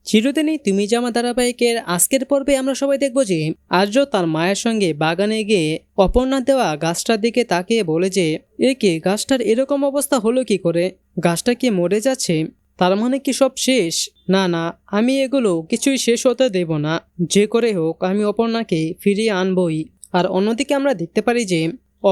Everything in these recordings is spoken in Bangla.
চিরদিনই তুমি যে আমার ধারাবাহিকের আজকের পর্বে আমরা সবাই দেখব যে আর্য তার মায়ের সঙ্গে বাগানে গিয়ে অপর্ণা দেওয়া গাছটার দিকে তাকিয়ে বলে যে এ কি গাছটার এরকম অবস্থা হলো কি করে, গাছটা কি মরে যাচ্ছে, তার মানে কি সব শেষ? না না, আমি এগুলো কিছুই শেষ হতে দেব না, যে করে হোক আমি অপর্ণাকে ফিরিয়ে আনবই। আর অন্যদিকে আমরা দেখতে পারি যে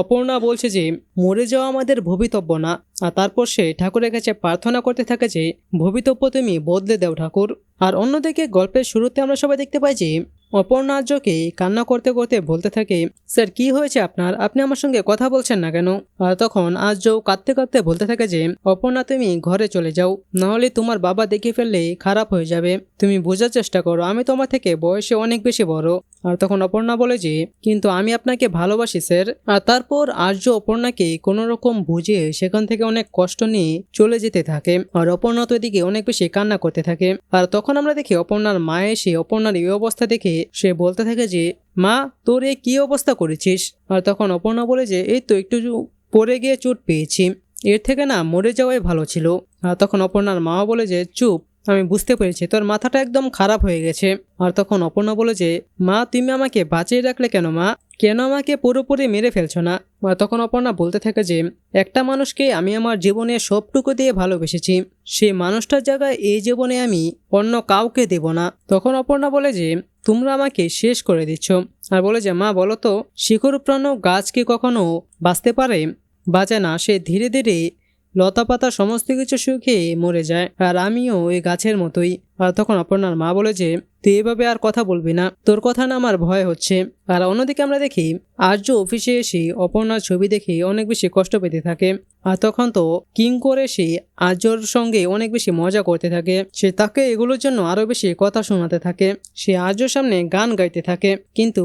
অপর্ণা বলছে যে মরে যাওয়া আমাদের ভবিতব্য না। আর তারপর সে ঠাকুরের কাছে প্রার্থনা করতে থাকে যে ভবিতব্য তুমি বদলে দাও ঠাকুর। আর অন্যদিকে গল্পের শুরুতে আমরা সবাই দেখতে পাই যে অপর্ণা আর্যকে কান্না করতে করতে বলতে থাকে, স্যার কি হয়েছে আপনার, আপনি আমার সঙ্গে কথা বলছেন না কেন? আর তখন আর্য কাঁদতে কাঁদতে বলতে থাকে যে অপর্ণা তুমি ঘরে চলে যাও, নাহলে তোমার বাবা দেখে ফেললে খারাপ হয়ে যাবে। তুমি বোঝার চেষ্টা করো, আমি তোমার থেকে বয়সে অনেক বেশি বড়। আর তখন অপর্ণা বলে যে কিন্তু আমি আপনাকে ভালোবাসি স্যার। আর তারপর আর্য অপর্ণাকে কোনো রকম বুঝিয়ে সেখান থেকে অনেক কষ্ট নিয়ে চলে যেতে থাকে। আর অপর্ণা তো এদিকে অনেক বেশি কান্না করতে থাকে। আর তখন আমরা দেখি অপর্ণার মা এসে অপর্ণার এই অবস্থা দেখে সে বলতে থাকে যে মা তোর এ কি অবস্থা করেছিস? আর তখন অপর্ণা বলে যে এই তো একটু পড়ে গিয়ে চোট পেয়েছি, এর থেকে না মরে যাওয়াই ভালো ছিল। আর তখন অপর্ণার মাও বলে যে চুপ, আমি বুঝতে পেরেছি তোর মাথাটা একদম খারাপ হয়ে গেছে। আর তখন অপর্ণা বলে যে মা তুমি আমাকে বাঁচিয়ে রাখলে কেন মা, কেন আমাকে পুরোপুরি মেরে ফেলছো না? তখন অপর্ণা বলতে থাকে যে একটা মানুষকে আমি আমার জীবনে সবটুকু দিয়ে ভালোবেসেছি, সেই মানুষটার জায়গায় এই জীবনে আমি অন্য কাউকে দেব না। তখন অপর্ণা বলে যে তোমরা আমাকে শেষ করে দিচ্ছ। আর বলে যে মা বলো তো শিকড়প্রাণ গাছ কি কখনো বাঁচতে পারে? বাঁচে না, সে ধীরে ধীরে লতা পাতা সমস্ত কিছু শুকিয়ে মরে যায়, আর আমিও ওই গাছের মতোই। আর তখন অপর্ণার মা বলে যে তুই এভাবে আর কথা বলবি না, তোর কথা না আমার ভয় হচ্ছে। আর অন্যদিকে আমরা দেখি আর্য অফিসে এসে অপর্ণার ছবি দেখে অনেক বেশি কষ্ট পেতে থাকে। আর তখন তো কিঙ্কর এসে আর্যর সঙ্গে অনেক বেশি মজা করতে থাকে, সে তাকে এগুলোর জন্য আরো বেশি কথা শোনাতে থাকে। সে আর্যর সামনে গান গাইতে থাকে, কিন্তু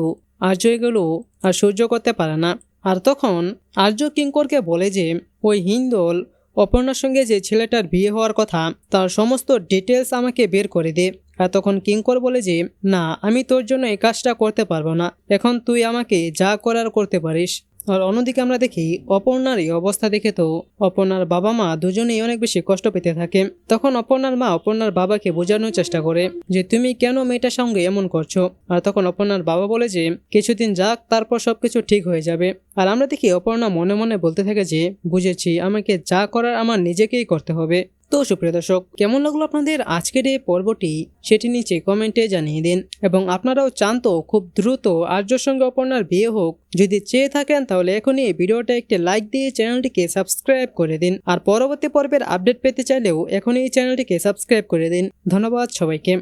আর্য এগুলো আর সহ্য করতে পারে না। আর তখন আর্য কিঙ্করকে বলে যে ওই হিন্দল অপর্ণার সঙ্গে যে ছেলেটার বিয়ে হওয়ার কথা তার সমস্ত ডিটেলস আমাকে বের করে দে। আর তখন কিঙ্কর বলে যে না, আমি তোর জন্য এই কাজটা করতে পারবো না, এখন তুই আমাকে যা করার করতে পারিস। আর অন্যদিকে আমরা দেখি অপর্ণার এই অবস্থা দেখে তো অপর্ণার বাবা মা দুজনেই অনেক বেশি কষ্ট পেতে থাকে। তখন অপর্ণার মা অপর্ণার বাবাকে বোঝানোর চেষ্টা করে যে তুমি কেন মেয়েটার সঙ্গে এমন করছো। আর তখন অপর্ণার বাবা বলে যে কিছুদিন যাক, তারপর সবকিছু ঠিক হয়ে যাবে। আর আমরা দেখি অপর্ণা মনে মনে বলতে থাকে যে বুঝেছি, আমাকে যা করার আমার নিজেকেই করতে হবে। তো সুপ্রিয় দর্শক, কেমন লাগলো আপনাদের আজকের এই পর্বটি সেটি নিচে কমেন্টে জানিয়ে দিন। এবং আপনারাও চান তো খুব দ্রুত আর্যর সঙ্গে অপর্ণার বিয়ে হোক? যদি চেয়ে থাকেন তাহলে এখনই এই ভিডিওটা একটি লাইক দিয়ে চ্যানেলটিকে সাবস্ক্রাইব করে দিন। আর পরবর্তী পর্বের আপডেট পেতে চাইলেও এখনই এই চ্যানেলটিকে সাবস্ক্রাইব করে দিন। ধন্যবাদ সবাইকে।